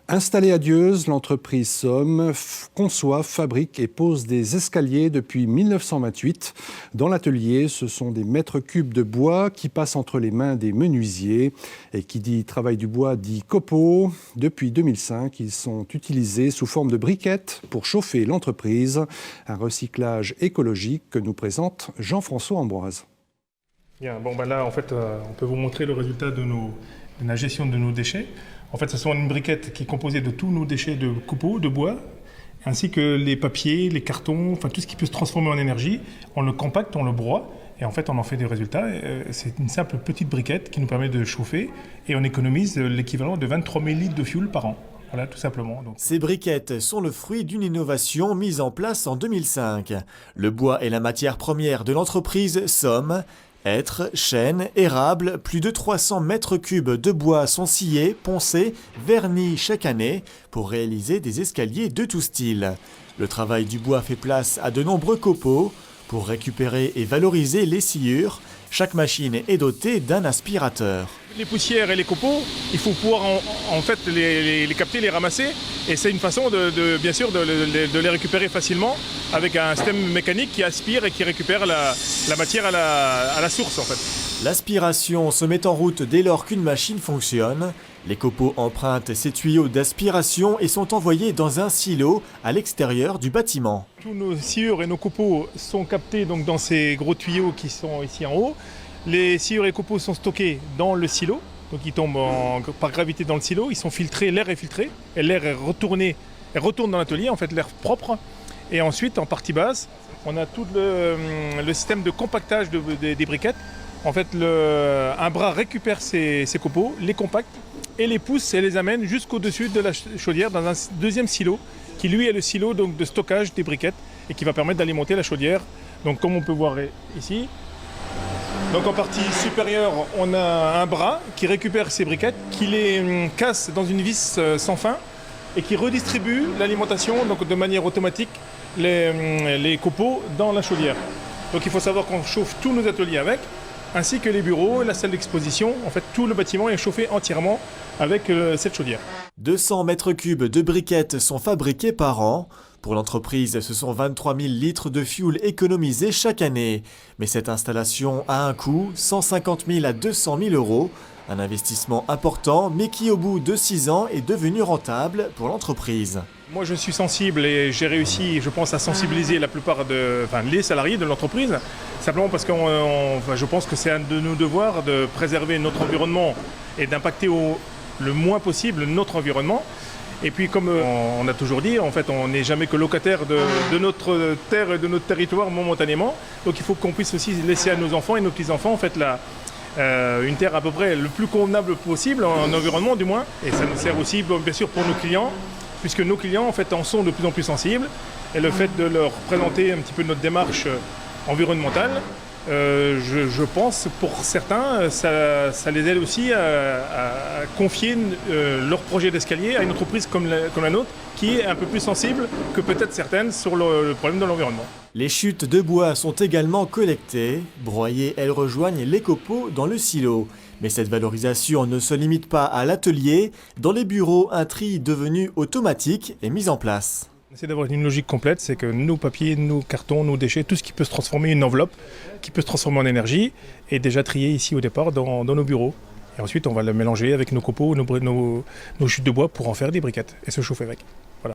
Installée à Dieuze, l'entreprise Somme conçoit, fabrique et pose des escaliers depuis 1928. Dans l'atelier, ce sont des mètres cubes de bois qui passent entre les mains des menuisiers. Et qui dit travail du bois dit copeaux. Depuis 2005, ils sont utilisés sous forme de briquettes pour chauffer l'entreprise. Un recyclage écologique que nous présente Jean-François Ambroise. Bien, là, en fait, on peut vous montrer le résultat de la gestion de nos déchets. En fait, ce sont une briquette qui est composée de tous nos déchets de copeaux, de bois, ainsi que les papiers, les cartons, enfin tout ce qui peut se transformer en énergie. On le compacte, on le broie, et en fait, on en fait des résultats. C'est une simple petite briquette qui nous permet de chauffer, et on économise l'équivalent de 23 000 litres de fuel par an. Voilà, tout simplement. Ces briquettes sont le fruit d'une innovation mise en place en 2005. Le bois est la matière première de l'entreprise Somme. Hêtres, chênes, érables, plus de 300 mètres cubes de bois sont sciés, poncés, vernis chaque année pour réaliser des escaliers de tout style. Le travail du bois fait place à de nombreux copeaux. Pour récupérer et valoriser les sciures, chaque machine est dotée d'un aspirateur. Les poussières et les copeaux, il faut pouvoir en fait les capter, les ramasser. Et c'est une façon bien sûr de les récupérer facilement avec un système mécanique qui aspire et qui récupère la matière à la source en fait. L'aspiration se met en route dès lors qu'une machine fonctionne. Les copeaux empruntent ces tuyaux d'aspiration et sont envoyés dans un silo à l'extérieur du bâtiment. Tous nos sciures et nos copeaux sont captés donc dans ces gros tuyaux qui sont ici en haut. Les sciures et copeaux sont stockés dans le silo, donc ils tombent par gravité dans le silo, ils sont filtrés, l'air est filtré, et l'air est retourné, et retourne dans l'atelier, en fait l'air propre. Et ensuite, en partie basse, on a tout le système de compactage des briquettes. En fait, un bras récupère ces copeaux, les compacte, et les pousse et les amène jusqu'au-dessus de la chaudière dans un deuxième silo, qui lui est le silo donc, de stockage des briquettes, et qui va permettre d'alimenter la chaudière. Donc comme on peut voir ici, donc en partie supérieure, on a un bras qui récupère ces briquettes, qui les casse dans une vis sans fin et qui redistribue l'alimentation donc de manière automatique les copeaux dans la chaudière. Donc il faut savoir qu'on chauffe tous nos ateliers avec, ainsi que les bureaux, la salle d'exposition. En fait, tout le bâtiment est chauffé entièrement avec cette chaudière. 200 mètres cubes de briquettes sont fabriqués par an. Pour l'entreprise, ce sont 23 000 litres de fuel économisés chaque année. Mais cette installation a un coût, 150 000 à 200 000 euros. Un investissement important, mais qui au bout de 6 ans est devenu rentable pour l'entreprise. Moi je suis sensible et j'ai réussi, je pense, à sensibiliser la plupart les salariés de l'entreprise. Simplement parce que je pense que c'est un de nos devoirs de préserver notre environnement et d'impacter le moins possible notre environnement. Et puis comme on a toujours dit, en fait on n'est jamais que locataire de notre terre et de notre territoire momentanément. Donc il faut qu'on puisse aussi laisser à nos enfants et nos petits-enfants en fait une terre à peu près le plus convenable possible, en environnement du moins. Et ça nous sert aussi bien sûr pour nos clients, puisque nos clients en fait en sont de plus en plus sensibles. Et le fait de leur présenter un petit peu notre démarche environnementale, je pense pour certains, ça les aide aussi à confier leur projet d'escalier à une entreprise comme la nôtre, qui est un peu plus sensible que peut-être certaines sur le problème de l'environnement. Les chutes de bois sont également collectées. Broyées, elles rejoignent les copeaux dans le silo. Mais cette valorisation ne se limite pas à l'atelier. Dans les bureaux, un tri devenu automatique est mis en place. On essaie d'avoir une logique complète, c'est que nos papiers, nos cartons, nos déchets, tout ce qui peut se transformer en une enveloppe, qui peut se transformer en énergie, est déjà trié ici au départ dans nos bureaux. Et ensuite, on va le mélanger avec nos copeaux, nos chutes de bois pour en faire des briquettes et se chauffer avec. Voilà.